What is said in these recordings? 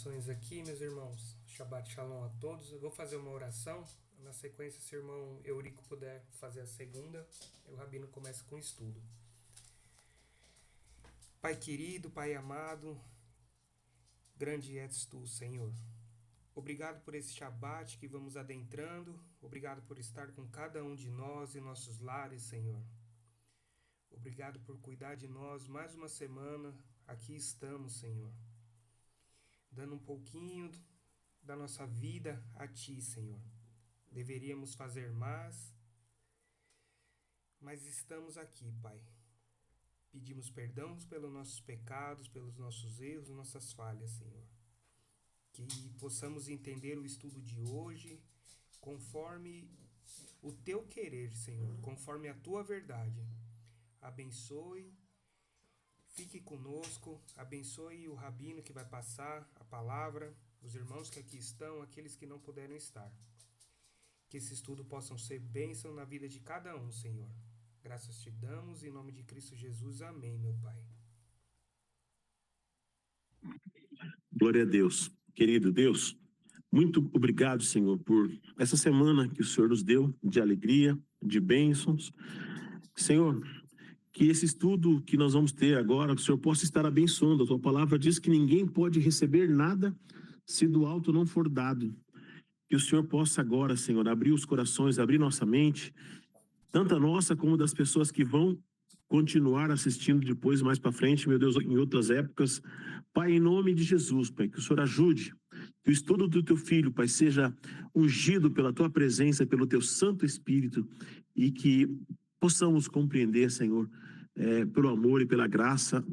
saudações aqui, meus irmãos. Shabbat Shalom a todos. Eu vou fazer uma oração. Na sequência, se o irmão Eurico puder fazer a segunda, o Rabino começa com o estudo. Pai querido, Pai amado, grande és tu, Senhor. Obrigado por esse Shabbat que vamos adentrando. Obrigado por estar com cada um de nós em nossos lares, Senhor. Obrigado por cuidar de nós mais uma semana. Aqui estamos, Senhor. Dando um pouquinho da nossa vida a Ti, Senhor. Deveríamos fazer mais, mas estamos aqui, Pai. Pedimos perdão pelos nossos pecados, pelos nossos erros, nossas falhas, Senhor. Que possamos entender o estudo de hoje conforme o Teu querer, Senhor, conforme a Tua verdade. Abençoe, fique conosco, abençoe o Rabino que vai passar a palavra, os irmãos que aqui estão, aqueles que não puderam estar. Que esse estudo possa ser bênção na vida de cada um, Senhor. Graças te damos, em nome de Cristo Jesus. Amém, meu Pai. Glória a Deus. Querido Deus, muito obrigado, Senhor, por essa semana que o Senhor nos deu de alegria, de bênçãos. Senhor, que esse estudo que nós vamos ter agora, que o Senhor possa estar abençoando. A tua palavra diz que ninguém pode receber nada se do alto não for dado. Que o Senhor possa agora, Senhor, abrir os corações, abrir nossa mente, tanto a nossa como das pessoas que vão continuar assistindo depois, mais para frente, meu Deus, em outras épocas. Pai, em nome de Jesus, Pai, que o Senhor ajude, que o estudo do Teu Filho, Pai, seja ungido pela Tua presença, pelo Teu Santo Espírito, e que possamos compreender, Senhor, pelo amor e pela graça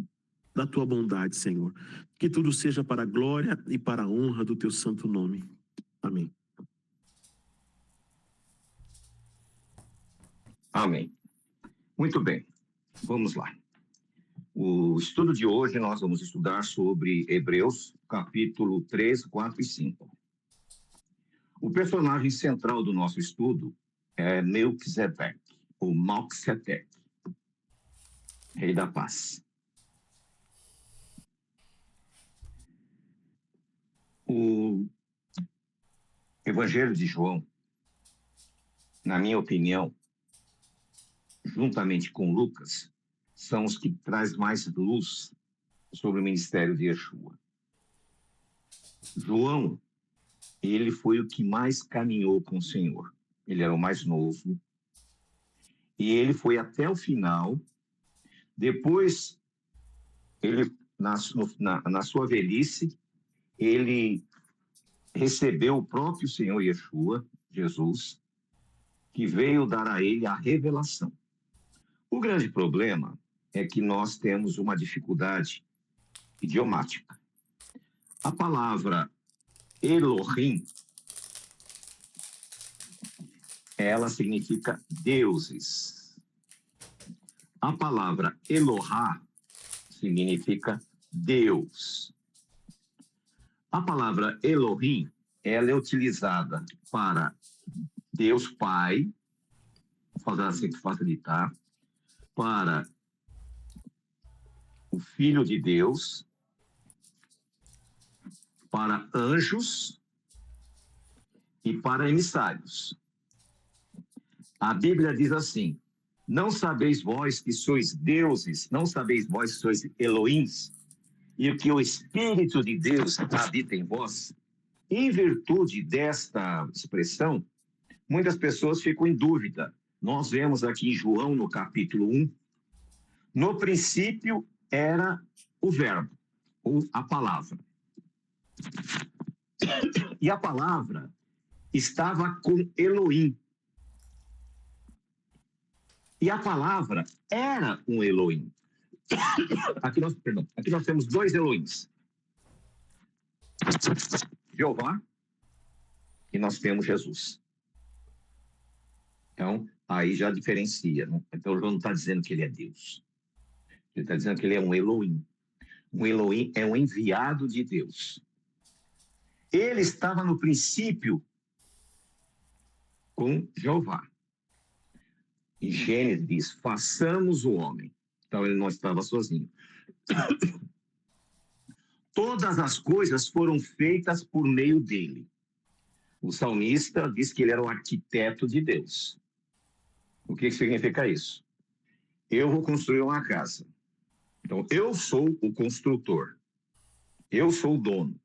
da Tua bondade, Senhor. Que tudo seja para a glória e para a honra do Teu santo nome. Amém. Amém. Muito bem, vamos lá. O estudo de hoje nós vamos estudar sobre Hebreus, capítulo 3, 4 e 5. O personagem central do nosso estudo é Melquisedeque, ou Malquisedeque, rei da paz. O Evangelho de João, na minha opinião, juntamente com Lucas, são os que traz mais luz sobre o ministério de Yeshua. João, ele foi o que mais caminhou com o Senhor. Ele era o mais novo. E ele foi até o final. Depois, ele, na sua velhice, ele recebeu o próprio Senhor Yeshua, Jesus, que veio dar a ele a revelação. O grande problema é que nós temos uma dificuldade idiomática. A palavra Elohim, ela significa deuses. A palavra Elohá significa Deus. A palavra Elohim, ela é utilizada para Deus Pai, vou fazer assim para facilitar, para o Filho de Deus, para anjos e para emissários. A Bíblia diz assim: não sabeis vós que sois deuses, não sabeis vós que sois Elohims, e que o Espírito de Deus habita em vós? Em virtude desta expressão, muitas pessoas ficam em dúvida. Nós vemos aqui em João, no capítulo 1, no princípio era o verbo, ou a palavra. E a palavra estava com Elohim. E a palavra era um Elohim. Aqui nós temos dois Elohims. Jeová e nós temos Jesus. Então, aí já diferencia. Né? Então, João não está dizendo que ele é Deus. Ele está dizendo que ele é um Elohim. Um Elohim é um enviado de Deus. Ele estava no princípio com Jeová. Em Gênesis diz, façamos o homem. Então, ele não estava sozinho. Todas as coisas foram feitas por meio dele. O salmista diz que ele era o arquiteto de Deus. O que significa isso? Eu vou construir uma casa. Então, eu sou o construtor. Eu sou o dono.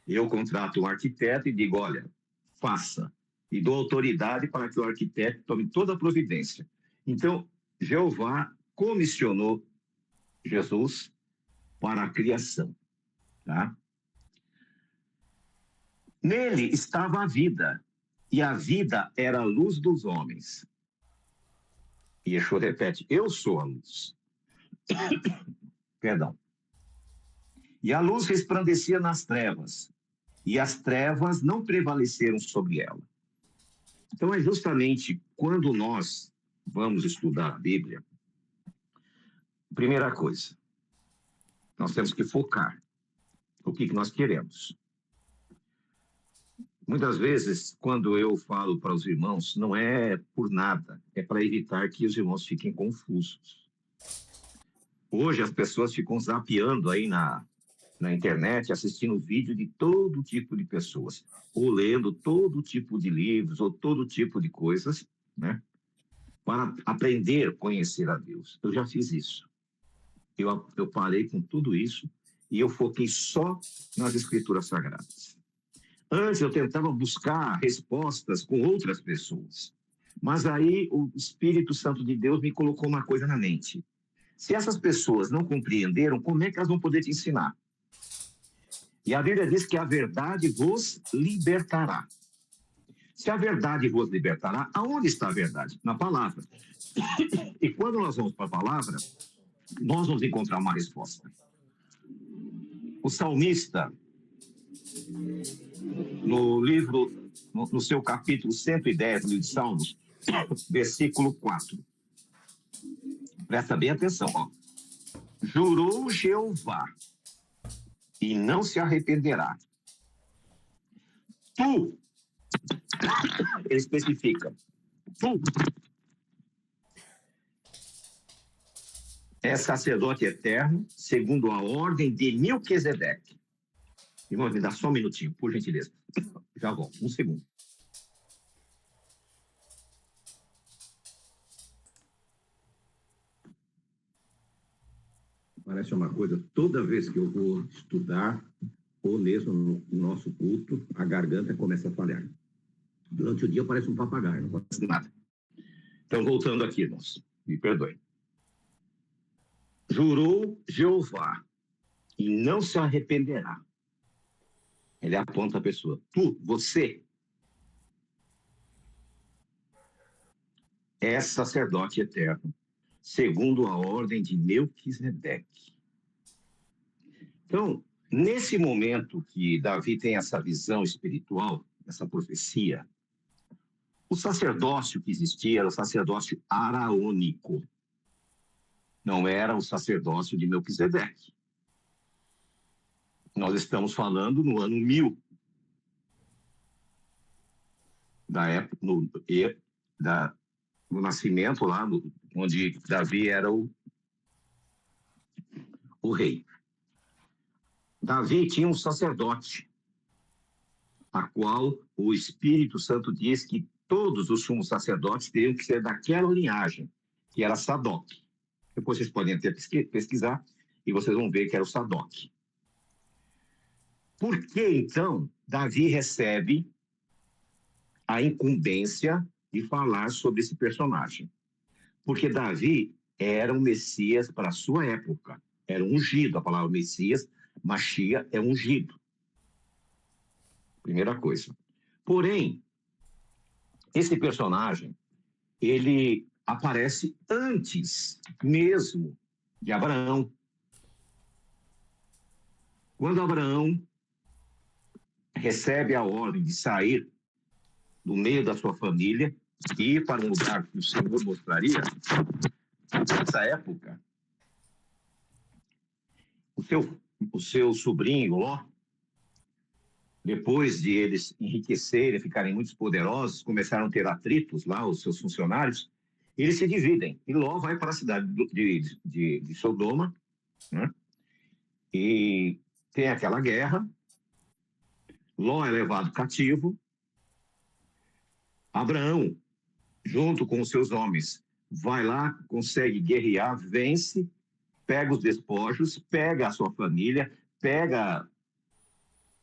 Eu contrato um arquiteto e digo, olha, faça. E dou autoridade para que o arquiteto tome toda a providência. Então, Jeová comissionou Jesus para a criação. Tá? Nele estava a vida, e a vida era a luz dos homens. E Yeshua repete, eu sou a luz. Perdão. E a luz resplandecia nas trevas, e as trevas não prevaleceram sobre ela. Então, é justamente quando nós vamos estudar a Bíblia, primeira coisa, nós temos que focar no que nós queremos. Muitas vezes, quando eu falo para os irmãos, não é por nada, é para evitar que os irmãos fiquem confusos. Hoje as pessoas ficam zapeando aí na internet, assistindo vídeo de todo tipo de pessoas, ou lendo todo tipo de livros, ou todo tipo de coisas, né? Para aprender a conhecer a Deus. Eu já fiz isso. Eu parei com tudo isso e eu foquei só nas Escrituras Sagradas. Antes eu tentava buscar respostas com outras pessoas, mas aí o Espírito Santo de Deus me colocou uma coisa na mente. Se essas pessoas não compreenderam, como é que elas vão poder te ensinar? E a Bíblia diz que a verdade vos libertará. Se a verdade vos libertará, aonde está a verdade? Na palavra. E quando nós vamos para a palavra, nós vamos encontrar uma resposta. O salmista, no livro, no seu capítulo 110 do livro de Salmos, versículo 4. Presta bem atenção, ó. Jurou Jeová e não se arrependerá. Tu, ele especifica, tu é sacerdote eterno, segundo a ordem de Melquisedeque. Irmão, me dá só um minutinho, por gentileza. Já volto, um segundo. Parece uma coisa, toda vez que eu vou estudar, ou mesmo no nosso culto, a garganta começa a falhar. Durante o dia parece um papagaio, não parece nada. Então, voltando aqui, irmãos, me perdoem. Jurou Jeová e não se arrependerá. Ele aponta a pessoa. Tu, você, é sacerdote eterno, segundo a ordem de Melquisedeque. Então, nesse momento que Davi tem essa visão espiritual, essa profecia, o sacerdócio que existia era o sacerdócio araônico. Não era o sacerdócio de Melquisedeque. Nós estamos falando no ano 1000, da época, no nascimento lá, onde Davi era o rei. Davi tinha um sacerdote, a qual o Espírito Santo diz que todos os sumos sacerdotes teriam que ser daquela linhagem, que era Sadoc. Depois vocês podem até pesquisar e vocês vão ver que era o Sadoc. Por que, então, Davi recebe a incumbência de falar sobre esse personagem? Porque Davi era um Messias para a sua época, era um ungido. A palavra Messias, Machia, é ungido. Primeira coisa. Porém, esse personagem, ele aparece antes mesmo de Abraão. Quando Abraão recebe a ordem de sair do meio da sua família e ir para um lugar que o Senhor mostraria, nessa época, o seu sobrinho, Ló, depois de eles enriquecerem, ficarem muito poderosos, começaram a ter atritos lá, os seus funcionários, eles se dividem. E Ló vai para a cidade de Sodoma, né? E tem aquela guerra, Ló é levado cativo, Abraão, junto com os seus homens, vai lá, consegue guerrear, vence, pega os despojos, pega a sua família, pega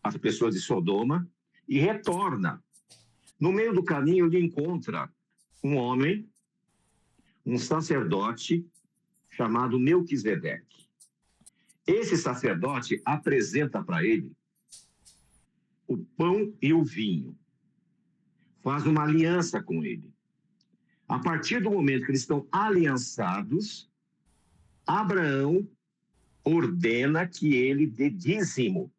as pessoas de Sodoma e retorna. No meio do caminho, ele encontra um homem, um sacerdote, chamado Melquisedeque. Esse sacerdote apresenta para ele o pão e o vinho. Faz uma aliança com ele. A partir do momento que eles estão aliançados, Abraão ordena que ele dê dízimo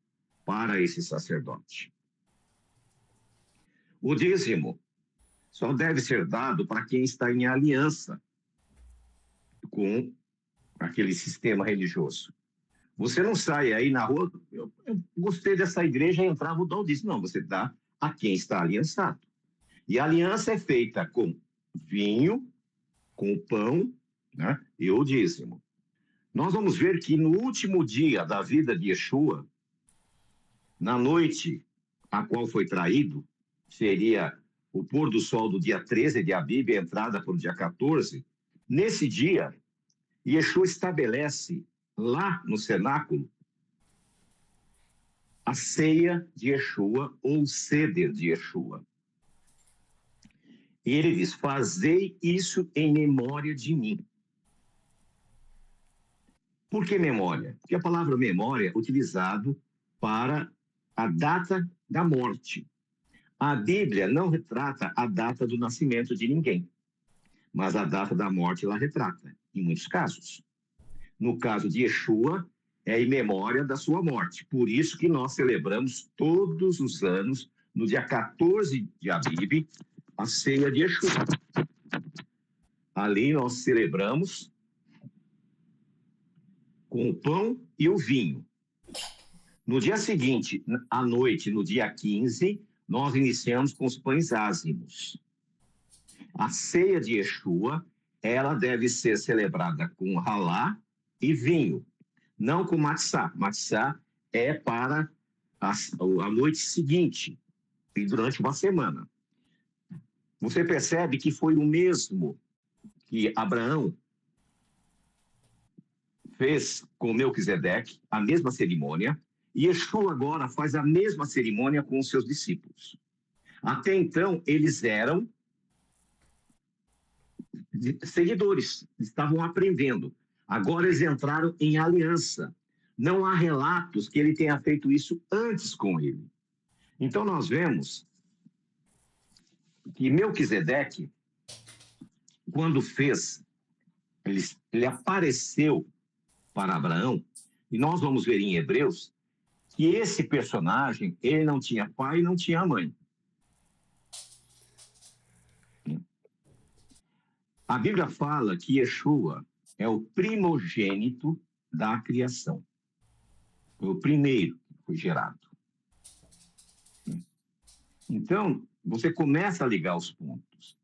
para esse sacerdote. O dízimo só deve ser dado para quem está em aliança com aquele sistema religioso. Você não sai aí na rua, eu gostei dessa igreja, entrar, vou dar o dízimo. Não, você dá a quem está aliançado. E a aliança é feita com vinho, com pão, né, e o dízimo. Nós vamos ver que no último dia da vida de Yeshua, na noite a qual foi traído, seria o pôr do sol do dia 13 de Abib, a entrada para o dia 14, nesse dia, Yeshua estabelece lá no cenáculo a ceia de Yeshua ou o seder de Yeshua. E ele diz, fazei isso em memória de mim. Por que memória? Porque a palavra memória é utilizada para a data da morte. A Bíblia não retrata a data do nascimento de ninguém, mas a data da morte ela retrata, em muitos casos. No caso de Yeshua, é em memória da sua morte. Por isso que nós celebramos todos os anos, no dia 14 de Abib, a ceia de Yeshua. Ali nós celebramos com o pão e o vinho. No dia seguinte, à noite, no dia 15, nós iniciamos com os pães ázimos. A ceia de Yeshua, ela deve ser celebrada com halá e vinho, não com matzá. Matzá é para a noite seguinte e durante uma semana. Você percebe que foi o mesmo que Abraão fez com Melquisedeque, a mesma cerimônia, e Yeshua agora faz a mesma cerimônia com os seus discípulos. Até então, eles eram seguidores, estavam aprendendo. Agora eles entraram em aliança. Não há relatos que ele tenha feito isso antes com ele. Então nós vemos que Melquisedeque, quando fez, ele apareceu para Abraão, e nós vamos ver em Hebreus, que esse personagem, ele não tinha pai e não tinha mãe. A Bíblia fala que Yeshua é o primogênito da criação. Foi o primeiro que foi gerado. Então, você começa a ligar os pontos.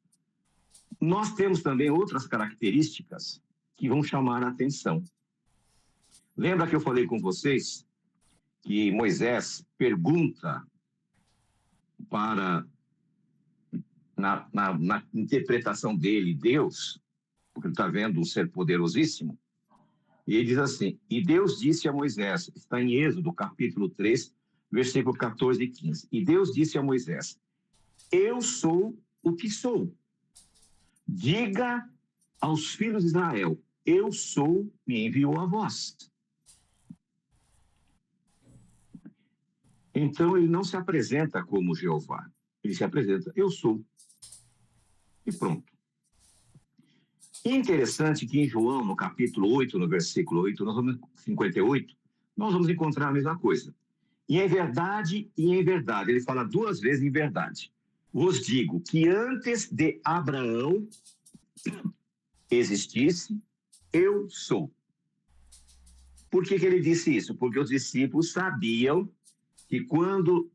Nós temos também outras características que vão chamar a atenção. Lembra que eu falei com vocês que Moisés pergunta para, na interpretação dele, Deus, porque ele está vendo um ser poderosíssimo, e ele diz assim, e Deus disse a Moisés, está em Êxodo, capítulo 3, versículo 14 e 15, e Deus disse a Moisés, eu sou o que sou. Diga aos filhos de Israel, eu sou, me enviou a vós. Então, ele não se apresenta como Jeová. Ele se apresenta, eu sou. E pronto. Interessante que em João, no capítulo 8, no versículo 8, 58, nós vamos encontrar a mesma coisa. E em verdade, ele fala duas vezes em verdade. Vos digo que antes de Abraão existisse, eu sou. Por que ele disse isso? Porque os discípulos sabiam que quando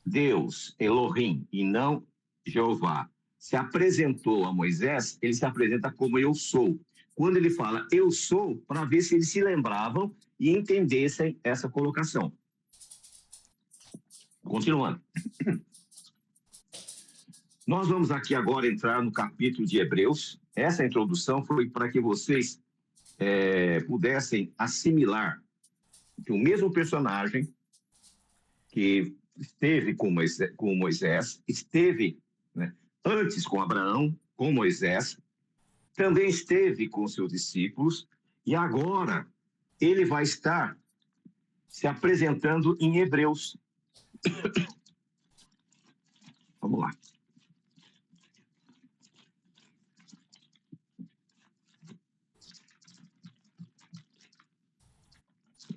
Deus, Elohim, e não Jeová, se apresentou a Moisés, ele se apresenta como eu sou. Quando ele fala eu sou, para ver se eles se lembravam e entendessem essa colocação. Continuando. Nós vamos aqui agora entrar no capítulo de Hebreus. Essa introdução foi para que vocês pudessem assimilar que o mesmo personagem que esteve com Moisés, esteve, né, antes com Abraão, com Moisés, também esteve com seus discípulos, e agora ele vai estar se apresentando em Hebreus. Vamos lá.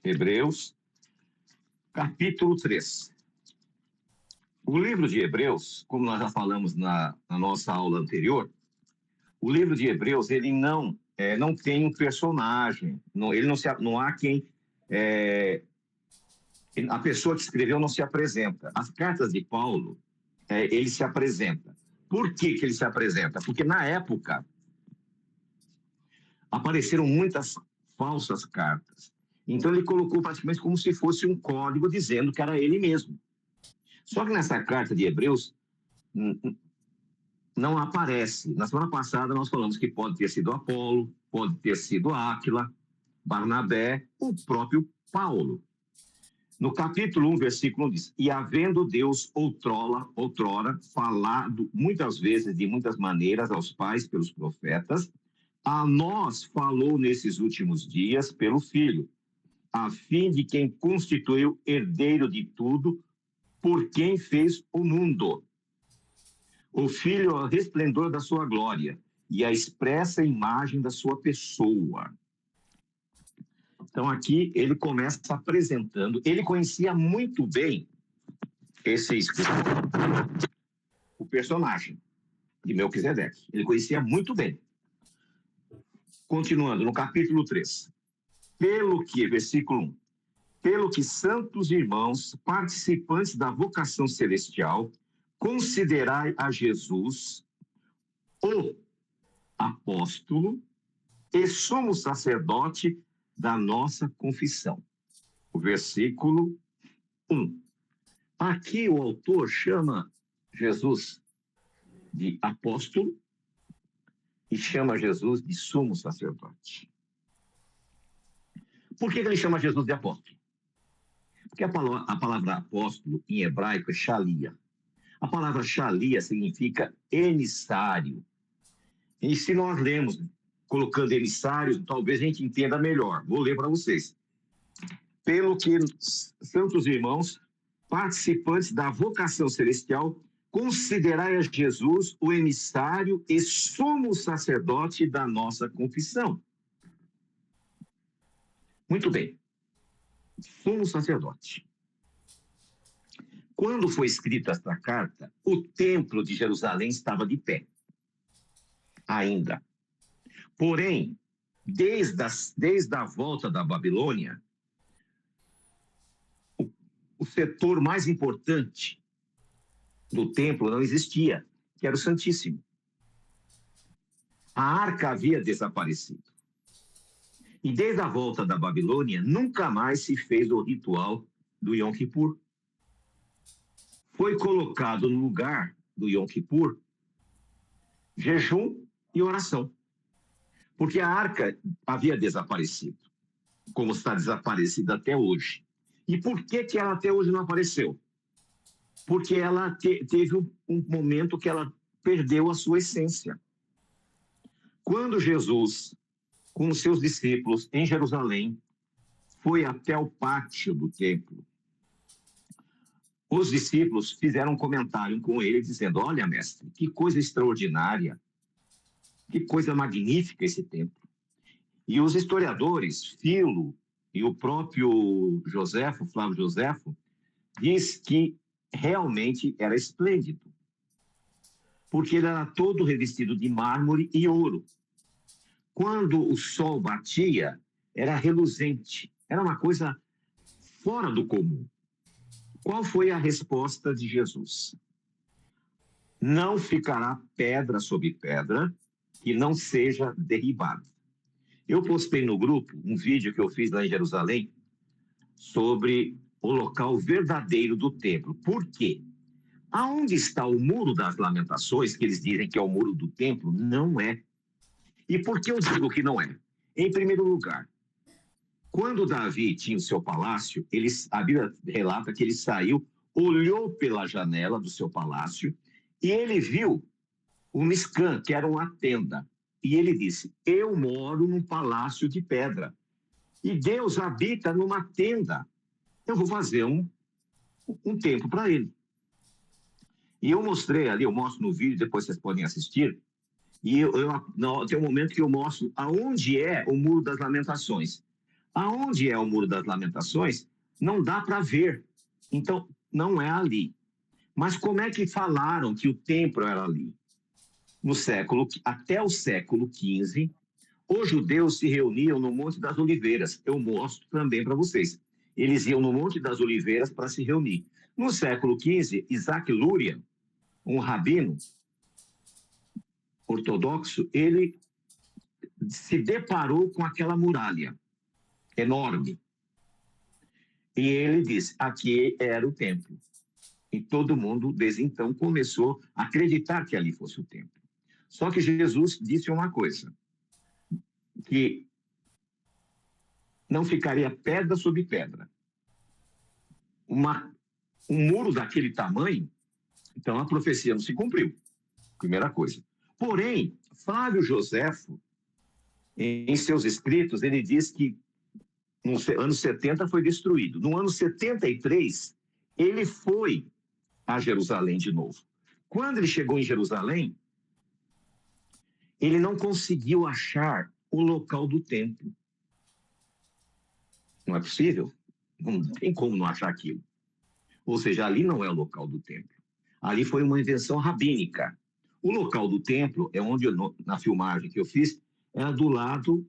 Hebreus, capítulo 3. O livro de Hebreus, como nós já falamos na nossa aula anterior, o livro de Hebreus, ele não tem um personagem, não há quem... a pessoa que escreveu não se apresenta. As cartas de Paulo, ele se apresenta. Por que ele se apresenta? Porque na época apareceram muitas falsas cartas. Então ele colocou praticamente como se fosse um código dizendo que era ele mesmo. Só que nessa carta de Hebreus não aparece. Na semana passada nós falamos que pode ter sido Apolo, pode ter sido Áquila, Barnabé, o próprio Paulo. No capítulo 1, versículo 1 diz: e havendo Deus outrora falado muitas vezes, de muitas maneiras, aos pais pelos profetas, a nós falou nesses últimos dias pelo Filho, a fim de quem constituiu herdeiro de tudo, por quem fez o mundo. O Filho é o resplendor da sua glória e a expressa imagem da sua pessoa. Então aqui ele começa apresentando, ele conhecia muito bem o personagem de Melquisedeque. Ele conhecia muito bem. Continuando, no capítulo 3. Versículo 1. Pelo que, santos irmãos, participantes da vocação celestial, considerai a Jesus, o apóstolo e sumo sacerdote da nossa confissão. O versículo 1. Aqui o autor chama Jesus de apóstolo e chama Jesus de sumo sacerdote. Por que ele chama Jesus de apóstolo? Porque a palavra apóstolo em hebraico é shalia. A palavra shalia significa emissário. E se nós lemos colocando emissário, talvez a gente entenda melhor. Vou ler para vocês. Pelo que, santos irmãos, participantes da vocação celestial, considerai a Jesus o emissário e sumo sacerdote da nossa confissão. Muito bem. Sumo sacerdote. Quando foi escrita esta carta, o templo de Jerusalém estava de pé. Ainda. Porém, desde a volta da Babilônia, o setor mais importante do templo não existia, que era o Santíssimo. A arca havia desaparecido. E desde a volta da Babilônia, nunca mais se fez o ritual do Yom Kippur. Foi colocado no lugar do Yom Kippur jejum e oração. Porque a arca havia desaparecido, como está desaparecida até hoje. E por que ela até hoje não apareceu? Porque ela teve um momento que ela perdeu a sua essência. Quando Jesus, com os seus discípulos em Jerusalém, foi até o pátio do templo, os discípulos fizeram um comentário com ele, dizendo: olha, mestre, que coisa extraordinária, que coisa magnífica esse templo. E os historiadores, Filo e o próprio Flávio Joséfo, diz que realmente era esplêndido, porque ele era todo revestido de mármore e ouro. Quando o sol batia, era reluzente, era uma coisa fora do comum. Qual foi a resposta de Jesus? Não ficará pedra sobre pedra que não seja derribada. Eu postei no grupo um vídeo que eu fiz lá em Jerusalém sobre o local verdadeiro do templo. Por quê? Aonde está o Muro das Lamentações, que eles dizem que é o muro do templo, não é. E por que eu digo que não é? Em primeiro lugar, quando Davi tinha o seu palácio, a Bíblia relata que ele saiu, olhou pela janela do seu palácio e ele viu um Miscã, que era uma tenda. E ele disse, eu moro num palácio de pedra. E Deus habita numa tenda. Eu vou fazer um templo para ele. E eu mostrei ali, eu mostro no vídeo, depois vocês podem assistir. E tem um momento que eu mostro aonde é o Muro das Lamentações. Aonde é o Muro das Lamentações, não dá para ver. Então, não é ali. Mas como é que falaram que o templo era ali? Até o século XV, os judeus se reuniam no Monte das Oliveiras. Eu mostro também para vocês. Eles iam no Monte das Oliveiras para se reunir. No século XV, Isaac Luria, um rabino ortodoxo, ele se deparou com aquela muralha enorme. E ele disse, aqui era o templo. E todo mundo, desde então, começou a acreditar que ali fosse o templo. Só que Jesus disse uma coisa, que não ficaria pedra sobre pedra. Um muro daquele tamanho, então a profecia não se cumpriu. Primeira coisa. Porém, Flávio Joséfo, em seus escritos, ele diz que no ano 70 foi destruído. No ano 73, ele foi a Jerusalém de novo. Quando ele chegou em Jerusalém, ele não conseguiu achar o local do templo. Não é possível? Não tem como não achar aquilo. Ou seja, ali não é o local do templo. Ali foi uma invenção rabínica. O local do templo é onde, na filmagem que eu fiz, era do lado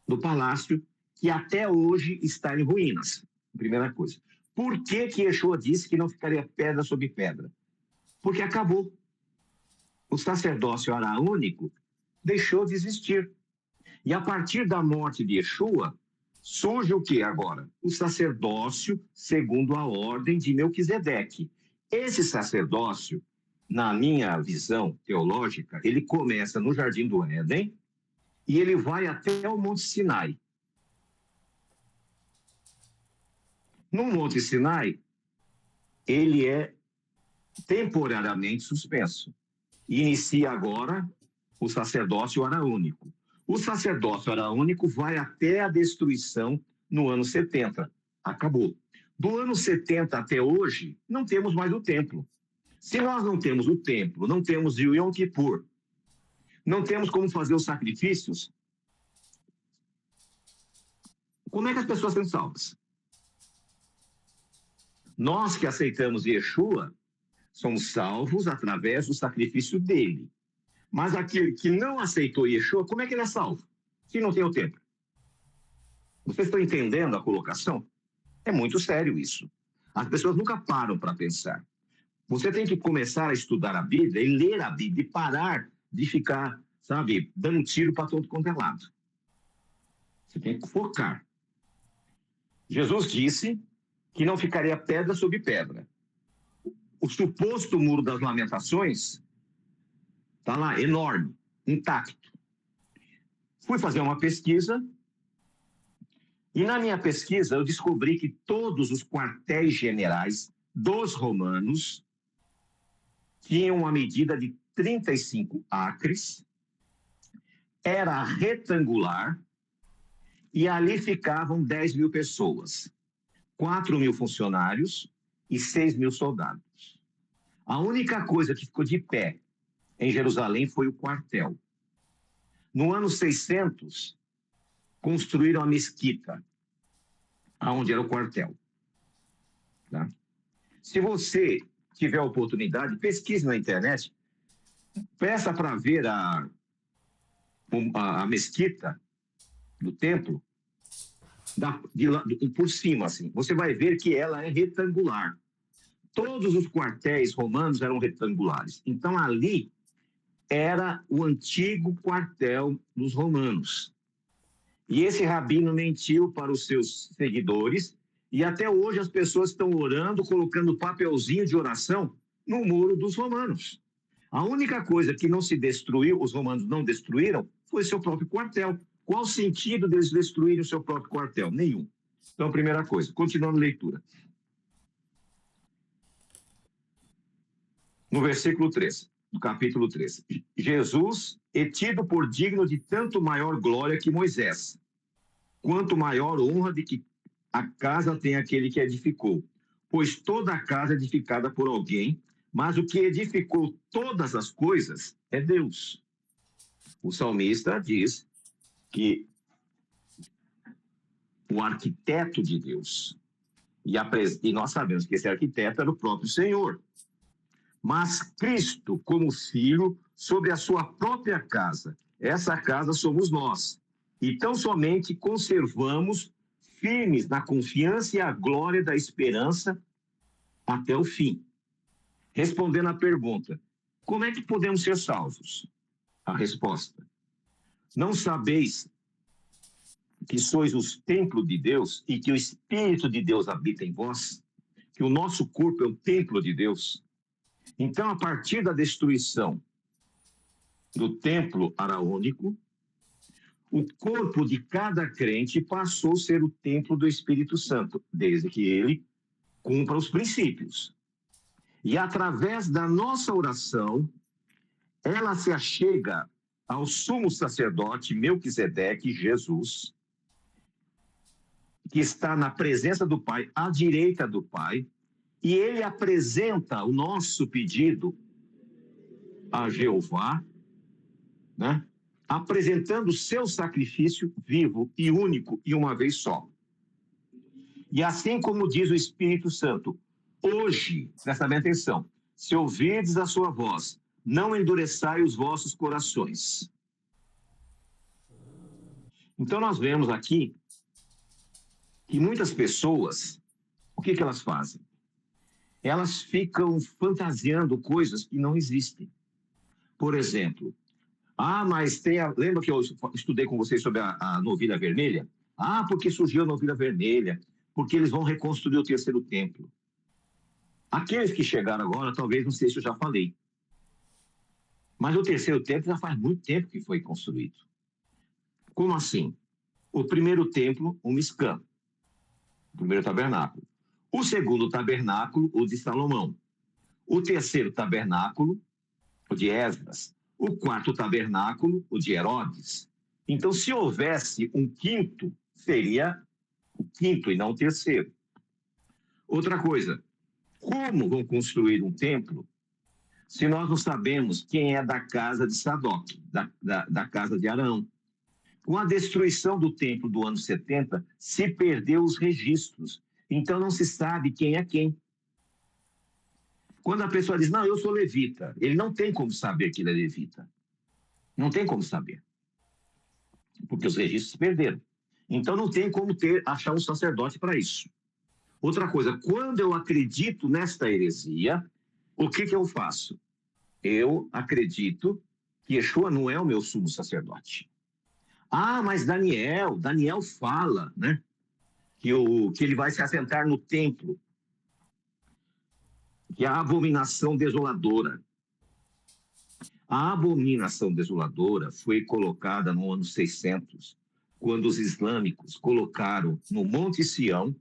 do palácio, que até hoje está em ruínas. Primeira coisa. Por que Yeshua disse que não ficaria pedra sobre pedra? Porque acabou. O sacerdócio araônico deixou de existir. E a partir da morte de Yeshua, surge o que agora? O sacerdócio segundo a ordem de Melquisedeque. Esse sacerdócio, na minha visão teológica, ele começa no Jardim do Éden e ele vai até o Monte Sinai. No Monte Sinai, ele é temporariamente suspenso. Inicia agora o sacerdócio araônico. O sacerdócio araônico vai até a destruição no ano 70. Acabou. Do ano 70 até hoje, não temos mais o templo. Se nós não temos o templo, não temos o Yom Kippur, não temos como fazer os sacrifícios, como é que as pessoas são salvas? Nós que aceitamos Yeshua, somos salvos através do sacrifício dele. Mas aquele que não aceitou Yeshua, como é que ele é salvo? Se não tem o templo. Vocês estão entendendo a colocação? É muito sério isso. As pessoas nunca param para pensar. Você tem que começar a estudar a Bíblia e ler a Bíblia e parar de ficar, sabe, dando tiro para todo quanto é lado. Você tem que focar. Jesus disse que não ficaria pedra sobre pedra. O suposto Muro das Lamentações está lá, enorme, intacto. Fui fazer uma pesquisa e na minha pesquisa eu descobri que todos os quartéis generais dos romanos tinham uma medida de 35 acres, era retangular e ali ficavam 10 mil pessoas, 4 mil funcionários e 6 mil soldados. A única coisa que ficou de pé em Jerusalém foi o quartel. No ano 600, construíram a mesquita, onde era o quartel. Tá? Se você tiver a oportunidade, pesquise na internet, peça para ver a mesquita do templo por cima, assim. Você vai ver que ela é retangular. Todos os quartéis romanos eram retangulares. Então, ali era o antigo quartel dos romanos. E esse rabino mentiu para os seus seguidores E até hoje as pessoas estão orando, colocando papelzinho de oração no muro dos romanos. A única coisa que não se destruiu, os romanos não destruíram, foi seu próprio quartel. Qual o sentido deles destruírem o seu próprio quartel? Nenhum. Então, primeira coisa, continuando a leitura. No versículo 3, do capítulo 3. Jesus é tido por digno de tanto maior glória que Moisés, quanto maior honra de que a casa tem aquele que edificou. Pois toda a casa é edificada por alguém, mas o que edificou todas as coisas é Deus. O salmista diz que o arquiteto de Deus, e nós sabemos que esse arquiteto era o próprio Senhor, mas Cristo como filho sobre a sua própria casa, essa casa somos nós, e tão somente conservamos firmes na confiança e a glória da esperança até o fim. Respondendo à pergunta, como é que podemos ser salvos? A resposta, não sabeis que sois os templos de Deus e que o Espírito de Deus habita em vós? Que o nosso corpo é o templo de Deus? Então, a partir da destruição do templo araônico, o corpo de cada crente passou a ser o templo do Espírito Santo, desde que ele cumpra os princípios. E através da nossa oração, ela se achega ao sumo sacerdote Melquisedeque, Jesus, que está na presença do Pai, à direita do Pai, e ele apresenta o nosso pedido a Jeová, né? Apresentando o seu sacrifício vivo e único e uma vez só. E assim como diz o Espírito Santo, hoje, presta bem atenção, se ouvirdes a sua voz, não endureçai os vossos corações. Então nós vemos aqui que muitas pessoas, o que elas fazem? Elas ficam fantasiando coisas que não existem. Por exemplo, mas lembra que eu estudei com vocês sobre a novilha vermelha? Porque surgiu a novilha vermelha, porque eles vão reconstruir o terceiro templo. Aqueles que chegaram agora, talvez, não sei se eu já falei, mas o terceiro templo já faz muito tempo que foi construído. Como assim? O primeiro templo, o Mishkan, o primeiro tabernáculo. O segundo tabernáculo, o de Salomão. O terceiro tabernáculo, o de Esdras. O quarto tabernáculo, o de Herodes. Então, se houvesse um quinto, seria o quinto e não o terceiro. Outra coisa, como vão construir um templo se nós não sabemos quem é da casa de Sadoc, da casa de Arão? Com a destruição do templo do ano 70, se perdeu os registros. Então não se sabe quem é quem. Quando a pessoa diz, não, eu sou levita, ele não tem como saber que ele é levita. Não tem como saber. Porque os registros se perderam. Então não tem como achar um sacerdote para isso. Outra coisa, quando eu acredito nesta heresia, o que eu faço? Eu acredito que Yeshua não é o meu sumo sacerdote. Mas Daniel fala, né? Que ele vai se assentar no templo, que é a abominação desoladora. A abominação desoladora foi colocada no ano 600, quando os islâmicos colocaram no Monte Sião.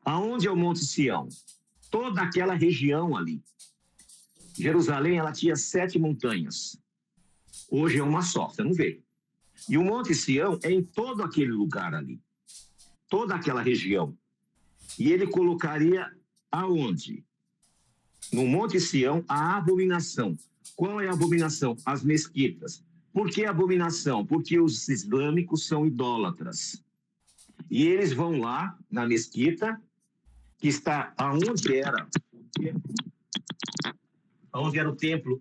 Aonde é o Monte Sião? Toda aquela região ali. Jerusalém, ela tinha 7 montanhas. Hoje é uma só, você não vê. E o Monte Sião é em todo aquele lugar ali. Toda aquela região. E ele colocaria aonde? No Monte Sião, a abominação. Qual é a abominação? As mesquitas. Por que abominação? Porque os islâmicos são idólatras. E eles vão lá, na mesquita, que está aonde era o templo,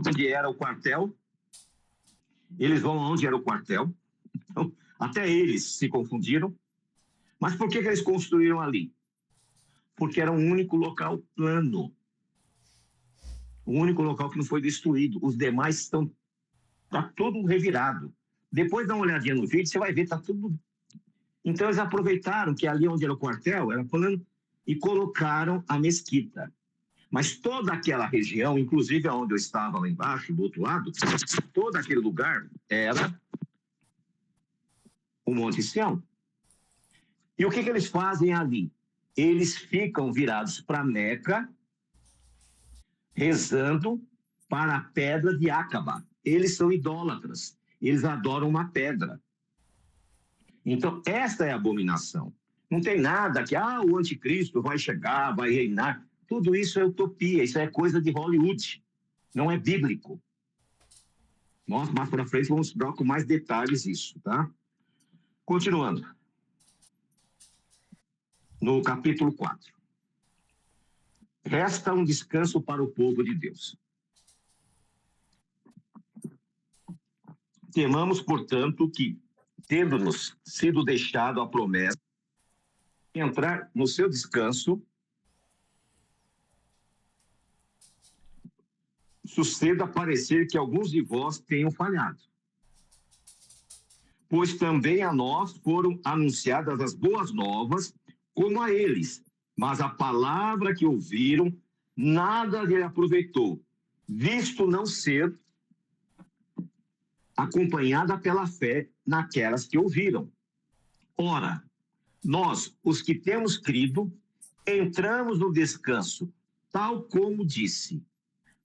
onde era o quartel. Eles vão aonde era o quartel. Então, até eles se confundiram. Mas por que eles construíram ali? Porque era um único local plano. O único local que não foi destruído. Os demais está tudo revirado. Depois dá uma olhadinha no vídeo, você vai ver, está tudo Então, eles aproveitaram que ali onde era o quartel, era plano, e colocaram a mesquita. Mas toda aquela região, inclusive onde eu estava lá embaixo, do outro lado, todo aquele lugar era o Monte Sião. E o que eles fazem ali? Eles ficam virados para Meca, rezando para a pedra de Acaba. Eles são idólatras. Eles adoram uma pedra. Então, esta é a abominação. Não tem nada que, o anticristo vai chegar, vai reinar. Tudo isso é utopia, isso é coisa de Hollywood. Não é bíblico. Nós, mais para frente, vamos estudar com mais detalhes isso, tá? Continuando. No capítulo 4. Resta um descanso para o povo de Deus. Temamos, portanto, que, tendo-nos sido deixado a promessa, entrar no seu descanso, suceda parecer que alguns de vós tenham falhado. Pois também a nós foram anunciadas as boas novas, como a eles, mas a palavra que ouviram nada lhe aproveitou, visto não ser acompanhada pela fé naquelas que ouviram. Ora, nós, os que temos crido, entramos no descanso, tal como disse.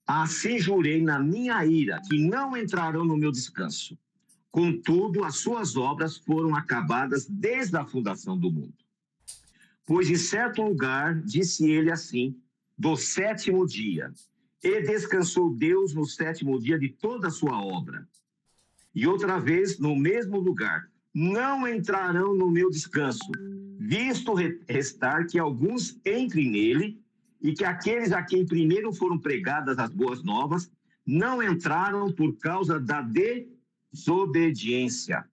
Assim jurei na minha ira, que não entrarão no meu descanso. Contudo, as suas obras foram acabadas desde a fundação do mundo. Pois em certo lugar, disse ele assim, do sétimo dia, e descansou Deus no sétimo dia de toda a sua obra. E outra vez, no mesmo lugar, não entrarão no meu descanso, visto restar que alguns entrem nele, e que aqueles a quem primeiro foram pregadas as boas novas, não entraram por causa da desobediência.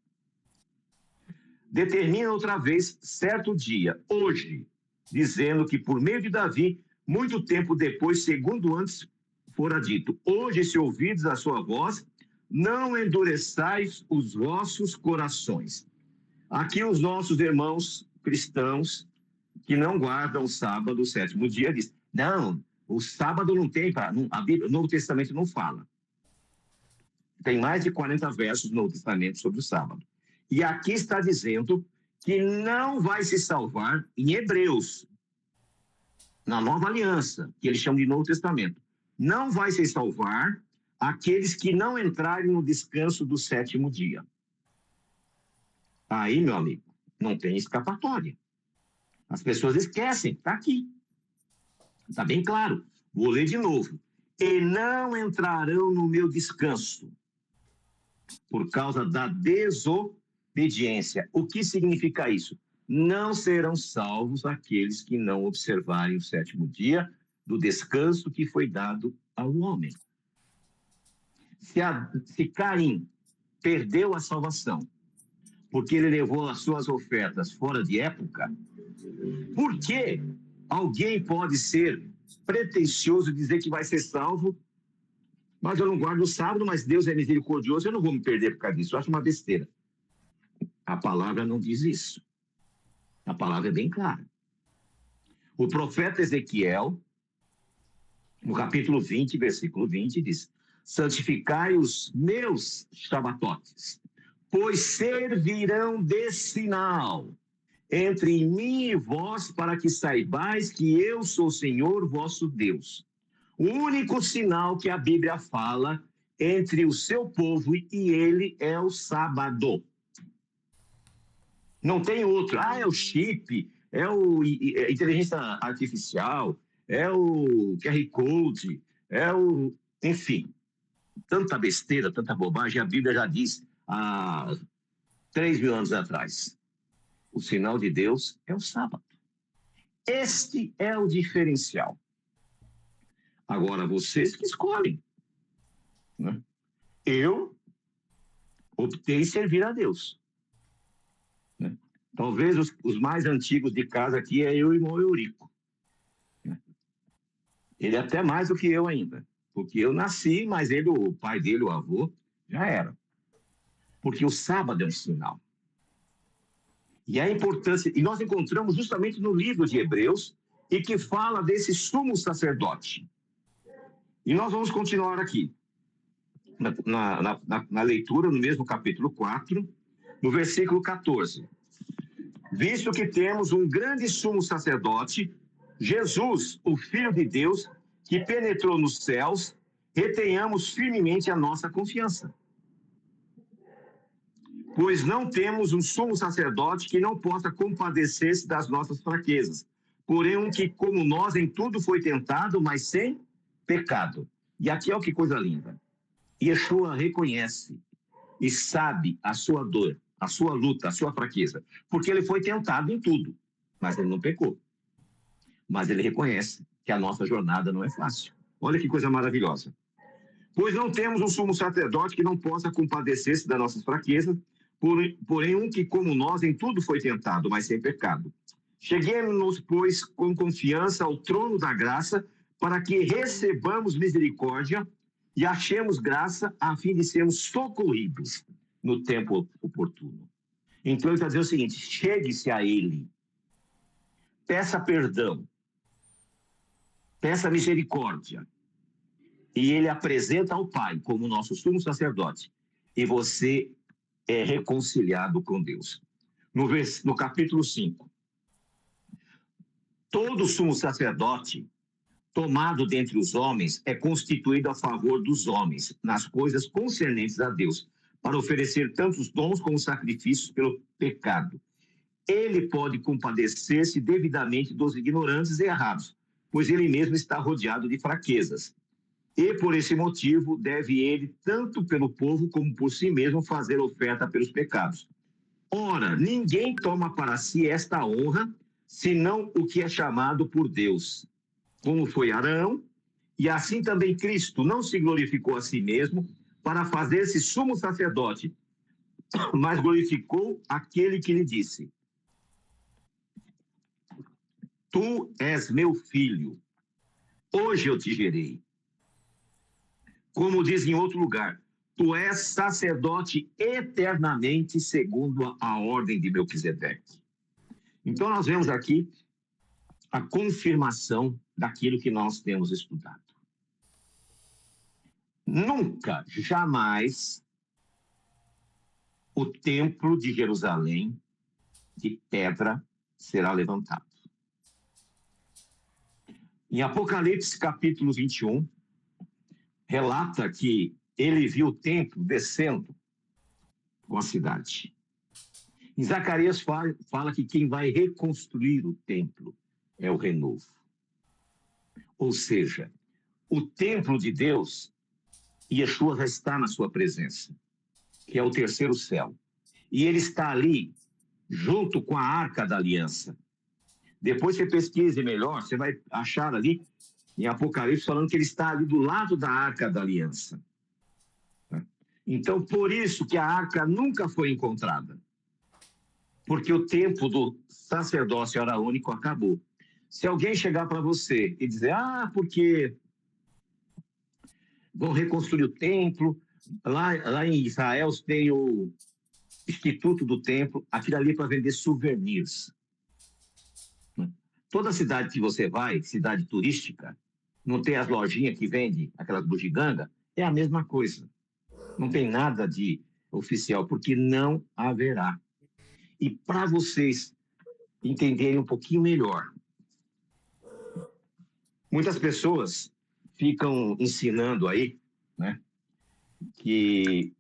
Determina outra vez certo dia, hoje, dizendo que por meio de Davi, muito tempo depois, segundo antes fora dito, hoje se ouvides a sua voz, não endureçais os vossos corações. Aqui os nossos irmãos cristãos que não guardam o sábado, o sétimo dia, diz, não, o sábado não tem, a Bíblia, o Novo Testamento não fala. Tem mais de 40 versos no Novo Testamento sobre o sábado. E aqui está dizendo que não vai se salvar em Hebreus, na Nova Aliança, que eles chamam de Novo Testamento. Não vai se salvar aqueles que não entrarem no descanso do sétimo dia. Aí, meu amigo, não tem escapatória. As pessoas esquecem, está aqui. Está bem claro. Vou ler de novo. E não entrarão no meu descanso, por causa da desobediência. O que significa isso? Não serão salvos aqueles que não observarem o sétimo dia do descanso que foi dado ao homem. Se Caim perdeu a salvação porque ele levou as suas ofertas fora de época, por que alguém pode ser pretensioso e dizer que vai ser salvo, mas eu não guardo o sábado, mas Deus é misericordioso, eu não vou me perder por causa disso? Eu acho uma besteira. A palavra não diz isso. A palavra é bem clara. O profeta Ezequiel, no capítulo 20, versículo 20, diz, santificai os meus shabatotes, pois servirão de sinal entre mim e vós, para que saibais que eu sou o Senhor vosso Deus. O único sinal que a Bíblia fala entre o seu povo e ele é o sábado. Não tem outro. É o chip, é o inteligência artificial, é o QR Code, é o... Enfim, tanta besteira, tanta bobagem. A Bíblia já diz há 3.000 anos atrás. O sinal de Deus é o sábado. Este é o diferencial. Agora, vocês que escolhem. Né? Eu optei em servir a Deus. Né? Talvez os mais antigos de casa aqui é eu e o irmão Eurico. Né? Ele é até mais do que eu ainda. Porque eu nasci, mas ele, o pai dele, o avô, já era. Porque o sábado é um sinal. E a importância, e nós encontramos justamente no livro de Hebreus, e que fala desse sumo sacerdote. E nós vamos continuar aqui, na leitura, no mesmo capítulo 4, no versículo 14. Visto que temos um grande sumo sacerdote, Jesus, o Filho de Deus, que penetrou nos céus, retenhamos firmemente a nossa confiança. Pois não temos um sumo sacerdote que não possa compadecer-se das nossas fraquezas, porém um que, como nós, em tudo foi tentado, mas sem pecado. E aqui é que coisa linda. Yeshua reconhece e sabe a sua dor, a sua luta, a sua fraqueza, porque ele foi tentado em tudo, mas ele não pecou. Mas ele reconhece que a nossa jornada não é fácil. Olha que coisa maravilhosa. Pois não temos um sumo sacerdote que não possa compadecer-se das nossas fraquezas, porém um que, como nós, em tudo foi tentado, mas sem pecado. Cheguemos-nos, pois, com confiança ao trono da graça, para que recebamos misericórdia e achemos graça a fim de sermos socorridos no tempo oportuno. Então ele está dizendo o seguinte: chegue-se a ele, peça perdão, peça misericórdia, e ele apresenta ao Pai como nosso sumo sacerdote, e você é reconciliado com Deus. No capítulo 5, todo sumo sacerdote tomado dentre os homens é constituído a favor dos homens, nas coisas concernentes a Deus, para oferecer tantos dons como sacrifícios pelo pecado. Ele pode compadecer-se devidamente dos ignorantes e errados, pois ele mesmo está rodeado de fraquezas. E por esse motivo deve ele, tanto pelo povo como por si mesmo, fazer oferta pelos pecados. Ora, ninguém toma para si esta honra, senão o que é chamado por Deus, como foi Arão, e assim também Cristo não se glorificou a si mesmo para fazer-se sumo sacerdote, mas glorificou aquele que lhe disse: Tu és meu filho, hoje eu te gerei. Como diz em outro lugar, tu és sacerdote eternamente segundo a ordem de Melquisedeque. Então nós vemos aqui a confirmação daquilo que nós temos estudado. Nunca, jamais, o templo de Jerusalém de pedra será levantado. Em Apocalipse capítulo 21, relata que ele viu o templo descendo com a cidade. Em Zacarias fala que quem vai reconstruir o templo é o renovo. Ou seja, o templo de Deus, Yeshua já está na sua presença, que é o terceiro céu. E ele está ali, junto com a Arca da Aliança. Depois você pesquise melhor, você vai achar ali, em Apocalipse, falando que ele está ali do lado da Arca da Aliança. Então, por isso que a Arca nunca foi encontrada. Porque o tempo do sacerdócio araônico acabou. Se alguém chegar para você e dizer, porque vão reconstruir o templo, lá em Israel tem o Instituto do Templo, aquilo ali é para vender souvenirs. Toda cidade que você vai, cidade turística, não tem as lojinhas que vendem aquelas bugigangas, é a mesma coisa. Não tem nada de oficial, porque não haverá. E para vocês entenderem um pouquinho melhor, muitas pessoas ficam ensinando aí, né, que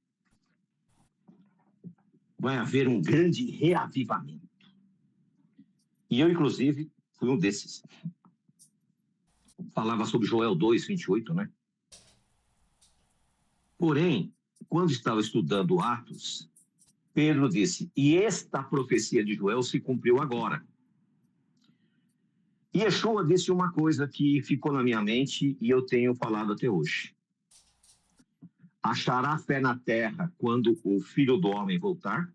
vai haver um grande reavivamento. E eu, inclusive, fui um desses. Falava sobre Joel 2:28, né? Porém, quando estava estudando Atos, Pedro disse, e esta profecia de Joel se cumpriu agora. E Yeshua disse uma coisa que ficou na minha mente e eu tenho falado até hoje. Achará fé na terra quando o Filho do Homem voltar?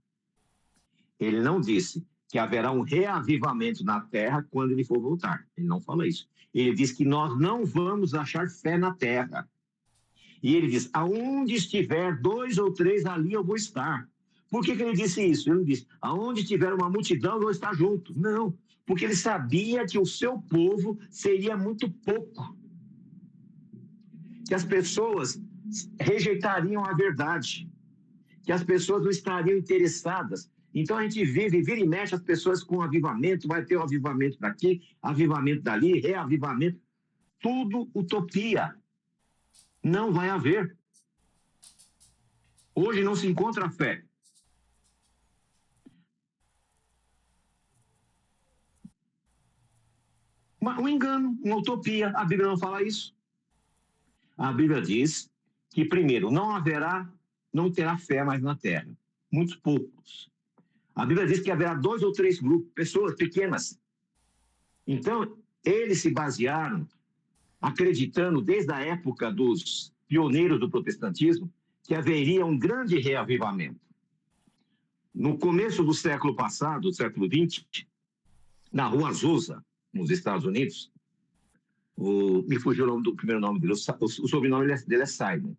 Ele não disse que haverá um reavivamento na terra quando ele for voltar. Ele não fala isso. Ele diz que nós não vamos achar fé na terra. E ele diz, aonde estiver 2 ou 3, ali eu vou estar. Por que ele disse isso? Ele disse, aonde tiver uma multidão, eu vou estar junto. Não, porque ele sabia que o seu povo seria muito pouco. Que as pessoas rejeitariam a verdade. Que as pessoas não estariam interessadas. Então a gente vira e mexe as pessoas com avivamento, vai ter um avivamento daqui, avivamento dali, reavivamento. Tudo utopia. Não vai haver. Hoje não se encontra fé. Um engano, uma utopia. A Bíblia não fala isso. A Bíblia diz que, primeiro, não terá fé mais na terra. Muitos poucos. A Bíblia diz que haverá 2 ou 3 grupos, pessoas pequenas. Então, eles se basearam, acreditando, desde a época dos pioneiros do protestantismo, que haveria um grande reavivamento. No começo do século passado, do século XX, na Rua Azusa, nos Estados Unidos, me fugiu o primeiro nome dele, o sobrenome dele é Simon.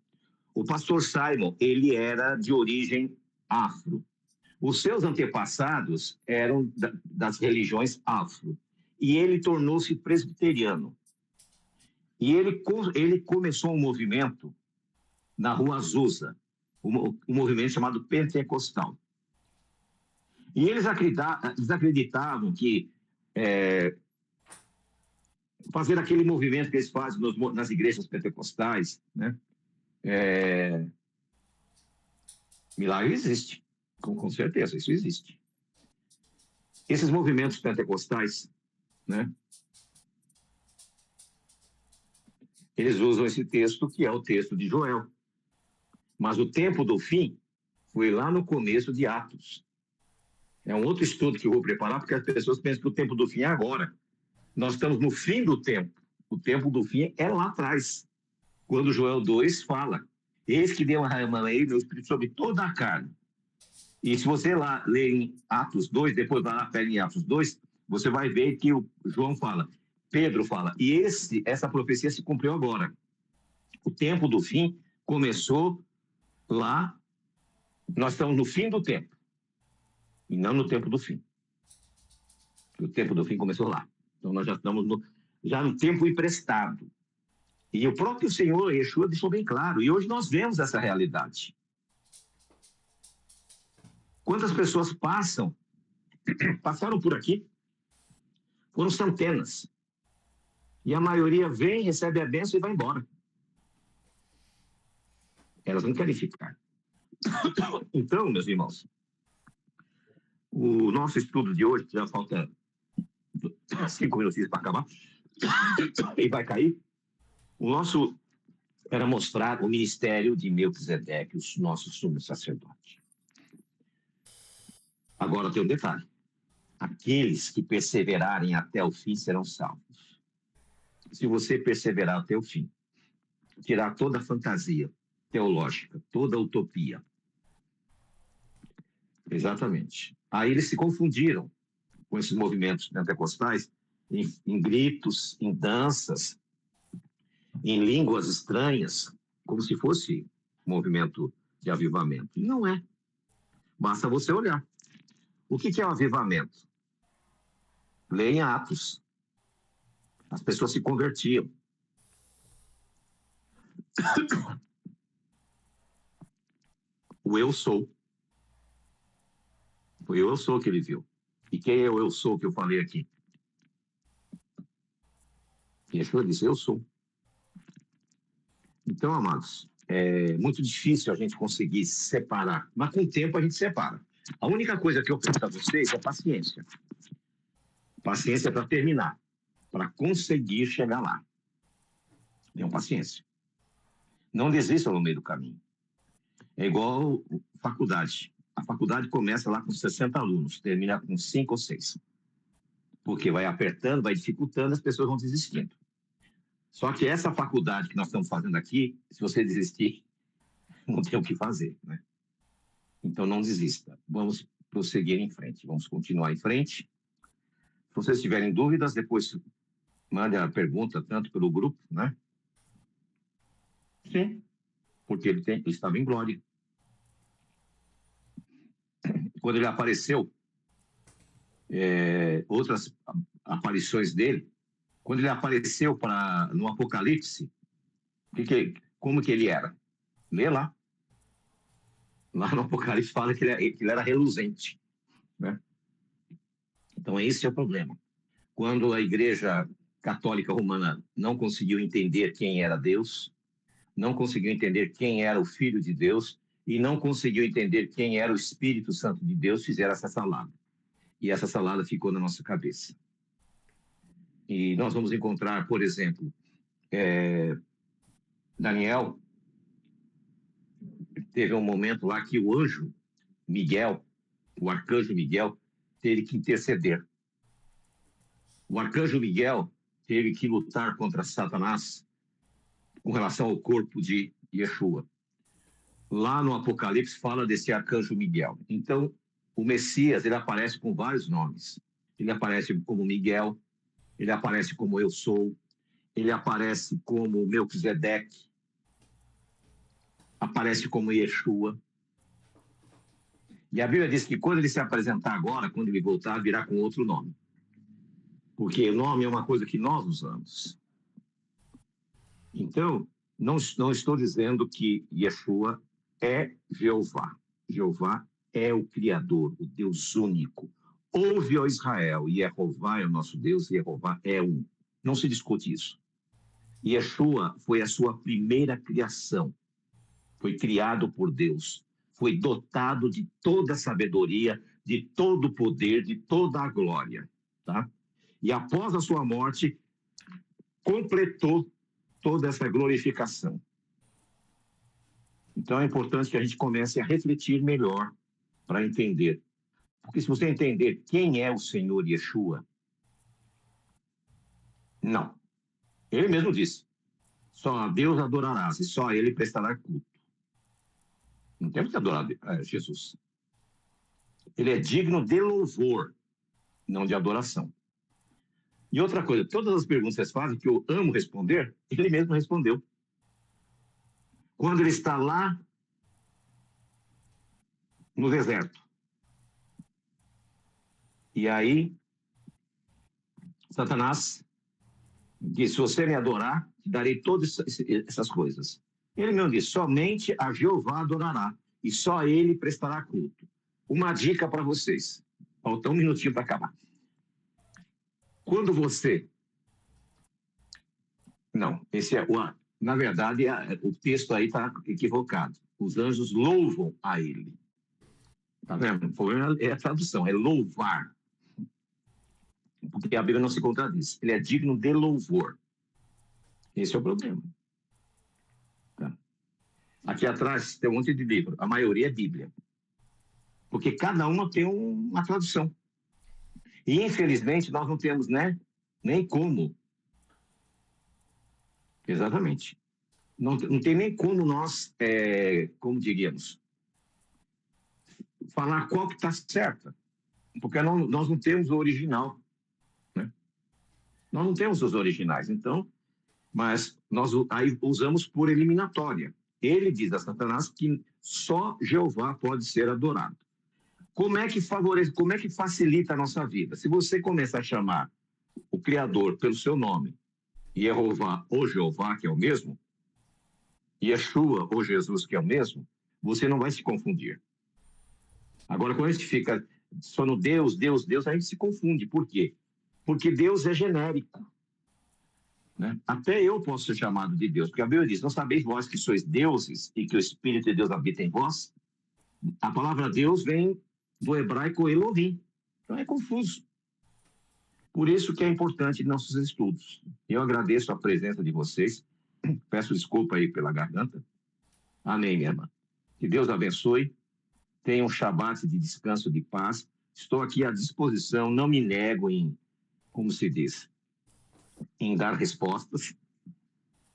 O pastor Simon, ele era de origem afro. Os seus antepassados eram das religiões afro. E ele tornou-se presbiteriano. E ele começou um movimento na Rua Azusa, um movimento chamado Pentecostal. E eles acreditavam que fazer aquele movimento que eles fazem nas igrejas pentecostais, né? Milagre existe, com certeza, isso existe. Esses movimentos pentecostais, né? Eles usam esse texto, que é o texto de Joel. Mas o tempo do fim foi lá no começo de Atos. É um outro estudo que eu vou preparar, porque as pessoas pensam que o tempo do fim é agora. Nós estamos no fim do tempo. O tempo do fim é lá atrás, quando Joel 2 fala, eis que derramarei meu espírito sobre toda a carne. E se você lá ler em Atos 2, depois vai lá, pega em Atos 2, você vai ver que o João fala, Pedro fala, e essa profecia se cumpriu agora. O tempo do fim começou lá, nós estamos no fim do tempo, e não no tempo do fim. O tempo do fim começou lá. Então nós já estamos no tempo emprestado. E o próprio Senhor, Yeshua, deixou bem claro, e hoje nós vemos essa realidade. Quantas pessoas passaram por aqui? Foram centenas. E a maioria vem, recebe a bênção e vai embora. Elas não querem ficar. Então, meus irmãos, o nosso estudo de hoje, já falta 5 minutinhos para acabar, e vai cair. O nosso era mostrar o ministério de Melquisedeque, o nosso sumo sacerdote. Agora tem um detalhe. Aqueles que perseverarem até o fim serão salvos. Se você perseverar até o fim, tirar toda a fantasia teológica, toda a utopia. Exatamente. Aí eles se confundiram com esses movimentos pentecostais em gritos, em danças, em línguas estranhas, como se fosse um movimento de avivamento. E não é. Basta você olhar. O que é o avivamento? Leia em Atos. As pessoas se convertiam. O eu sou. O eu sou que ele viu. E quem é o eu sou que eu falei aqui? Yeshua disse, eu sou. Então, amados, é muito difícil a gente conseguir separar. Mas com o tempo a gente separa. A única coisa que eu peço a vocês é paciência. Paciência para terminar. Para conseguir chegar lá. Tenham paciência. Não desistam no meio do caminho. É igual faculdade. A faculdade começa lá com 60 alunos, termina com 5 ou 6. Porque vai apertando, vai dificultando, as pessoas vão desistindo. Só que essa faculdade que nós estamos fazendo aqui, se você desistir, não tem o que fazer, né? Então não desista. Vamos prosseguir em frente. Vamos continuar em frente. Se vocês tiverem dúvidas, depois mande a pergunta tanto pelo grupo, né? Sim. Porque ele estava em glória. quando ele apareceu, outras aparições dele, quando ele apareceu no Apocalipse, como que ele era? Lê lá. Lá no Apocalipse fala que ele era reluzente, né? Então, esse é o problema. Quando a Igreja Católica Romana não conseguiu entender quem era Deus, não conseguiu entender quem era o Filho de Deus e não conseguiu entender quem era o Espírito Santo de Deus, fizeram essa salada. E essa salada ficou na nossa cabeça. E nós vamos encontrar, por exemplo, Daniel, teve um momento lá que o anjo Miguel, o arcanjo Miguel, teve que interceder. O arcanjo Miguel teve que lutar contra Satanás com relação ao corpo de Yeshua. Lá no Apocalipse fala desse arcanjo Miguel. Então, o Messias, ele aparece com vários nomes. Ele aparece como Miguel, ele aparece como Eu Sou, ele aparece como Melquisedeque, aparece como Yeshua. E a Bíblia diz que quando ele se apresentar agora, quando ele voltar, virá com outro nome. Porque o nome é uma coisa que nós usamos. Então, não estou dizendo que Yeshua é Jeová. Jeová é o Criador, o Deus único. Ouve, ó Israel, e Jeová é o nosso Deus, e Jeová é um. Não se discute isso. Yeshua foi a sua primeira criação. Foi criado por Deus. Foi dotado de toda a sabedoria, de todo o poder, de toda a glória. Tá? E após a sua morte, completou toda essa glorificação. Então é importante que a gente comece a refletir melhor para entender. Porque se você entender quem é o Senhor Yeshua, não. Ele mesmo disse, só a Deus adorarás e só a Ele prestará culto. Não temos que adorar Jesus. Ele é digno de louvor, não de adoração. E outra coisa, todas as perguntas que vocês fazem, que eu amo responder, ele mesmo respondeu. Quando ele está lá no deserto. E aí, Satanás disse, se você me adorar, te darei todas essas coisas. Ele mesmo disse, somente a Jeová adorará, e só a ele prestará culto. Uma dica para vocês. Falta um minutinho para acabar. Quando você... Não, esse é... Na verdade, o texto aí está equivocado. Os anjos louvam a ele. Tá vendo? O problema é a tradução, é louvar. Porque a Bíblia não se contradiz. Ele é digno de louvor. Esse é o problema. Tá? Aqui atrás tem um monte de livro. A maioria é Bíblia. Porque cada uma tem uma tradução. E, infelizmente, nós não temos, né, nem como. Exatamente. Não tem nem como nós, como diríamos, falar qual que está certa. Porque nós não temos o original. Né? Nós não temos os originais. Então, mas nós aí usamos por eliminatória. Ele diz a Satanás que só Jeová pode ser adorado. Como é que favorece, como é que facilita a nossa vida? Se você começa a chamar o Criador pelo seu nome, Jeová ou Jeová, que é o mesmo, Yeshua ou Jesus, que é o mesmo, você não vai se confundir. Agora, quando a gente fica só no Deus, Deus, Deus, a gente se confunde. Por quê? Porque Deus é genérico. Né? Até eu posso ser chamado de Deus, porque a Bíblia diz, não sabeis vós que sois deuses e que o Espírito de Deus habita em vós? A palavra Deus vem do hebraico Elohim. Então é confuso. Por isso que é importante nossos estudos. Eu agradeço a presença de vocês. Peço desculpa aí pela garganta. Amém, minha irmã. Que Deus abençoe. Tenha um Shabat de descanso, de paz. Estou aqui à disposição. Não me nego em, como se diz, em dar respostas.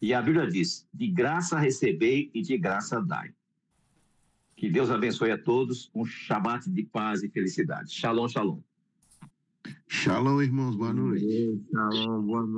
E a Bíblia diz, de graça recebei e de graça dai. Que Deus abençoe a todos, um Shabat de paz e felicidade. Shalom, shalom. Shalom, irmãos, boa noite. Shalom, boa noite.